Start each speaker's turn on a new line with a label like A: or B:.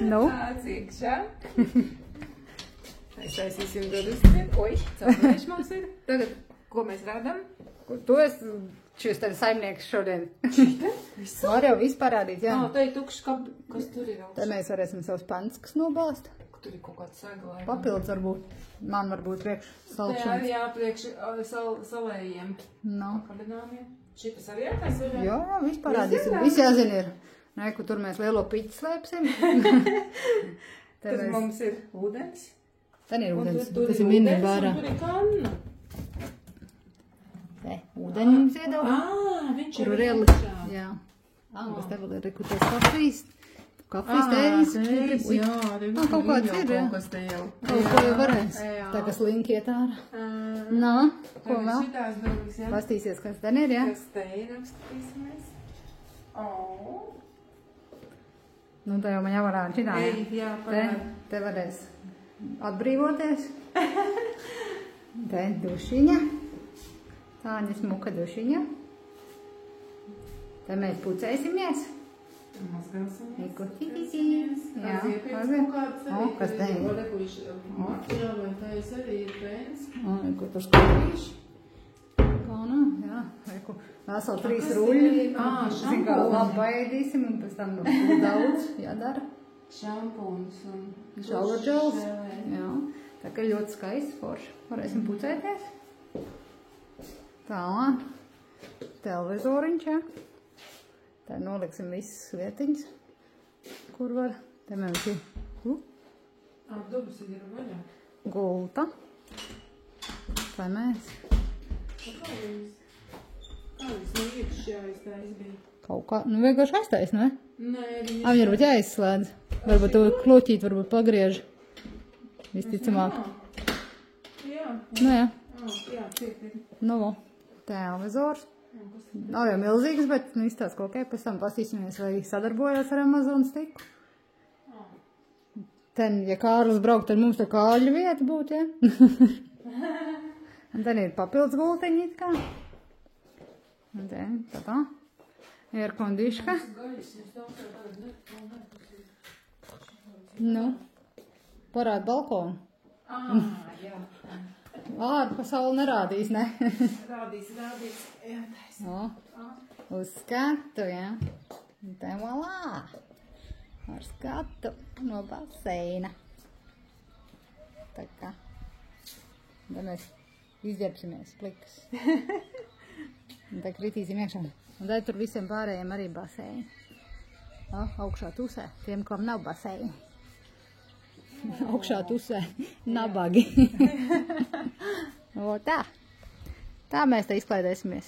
A: Nu?
B: Nāc iekšā. Aiztaisīsim dudusti. Oi, caurvērš mums ir. Tagad, ko mēs rādām?
A: Tu esi šis tev saimnieks šodien.
B: Šita? Visu?
A: Var jau viss parādīt, jā.
B: Te ir tukšs, kas tur ir augsts?
A: Te mēs varēsim savus panskas nobāzt.
B: Tur ir kaut kāds saglājums.
A: Papildus varbūt. Man varbūt priekš salkšanas.
B: Jā, priekš salējiem.
A: No.
B: Kalināmiem. Šitas arī jātais vaļā?
A: Jā, viss parādīsim. Viss jāzina ir. Nē, kur tur mēs lielo piķi slēpsim.
B: Tad mums ir ūdens.
A: Te ir ūdens.
B: Tur
A: Tas
B: ir
A: ir mini
B: ūdens,
A: vārā.
B: un tur ir kanna.
A: Te, ūdeņi mums iedod.
B: Viņš
A: Kur
B: ir
A: ielikt.
B: iekšā.
A: Jā. Kas te vēl ir rekuties kafijas. Kafijas tējas.
B: Jā,
A: kaut kāds ir, jā.
B: Kaut kas te jau.
A: Kaut ko jau varēs. Tā kas link iet ārā. Nā, ko vēl?
B: Šitās durvis, jā.
A: Pastīsies, kas te ir, jā?
B: Kas te ir, apskatīsimies.
A: Nu, te jau man jāvarā šitā.
B: Ej, jā, parādi.
A: Te varēs atbrīvoties. Te dušiņa. Tāņa smuka dušiņa. Te mēs pucēsimies.
B: Mazgāsimies.
A: Eko
B: Mazgāsimies.
A: Jā, kas te ir?
B: Jā, vai tā es arī ir pēns.
A: Eko tur skatīši. Kā nu, jā. Eko vesel 3 ruļi. Zin kā labi paēdīsim un pēc tam daudz jādara.
B: Šampuns un
A: Shower gels. Jā. Tā kā ļoti skaists forši. Varēsim pucēties. Tālāk. Televizoriņš, jā. Tā noliksim visas vietiņas, kur var. Te mums ir
B: Dubas ir vaļā.
A: gulta. Vai mēs?
B: Kā viņas no iekšā aiztais bija?
A: Kaut kā, nu vienkārši aiztais, ne?
B: Nē,
A: Viņa varbūt jāizslēdz. Varbūt to kloķīt, varbūt pagriež. Visticamāk.
B: Jā.
A: Nu jā.
B: Jā, ciet ir.
A: Nu, televizors. Nav jau milzīgs, bet izstāst kaut kā. Pēc tam pastīsimies, vai sadarbojās ar Amazonas tiku. Ten, ja Kārlis braukt, tad mums tā kāļu vieta būtu, ja? Un ten ir papildus gultiņi it kā. Un ten, tā. Airkondiška. Nu, parāda balkonu.
B: Jā.
A: Pasauli nerādīs, ne?
B: Rādīs. Jā, taisa.
A: O, uz skatu, jā. Un te valā. Ar skatu no baseina. Tā kā. Tad mēs izģērbsimies plikas. Un tā kritīsim iekšā. Un tad tur visiem pārējiem arī baseini. O, augšā tusē, tiem, kam nav baseini. Augšā tusē, nabagi. O, tā. Tā mēs te izklaidēsimies.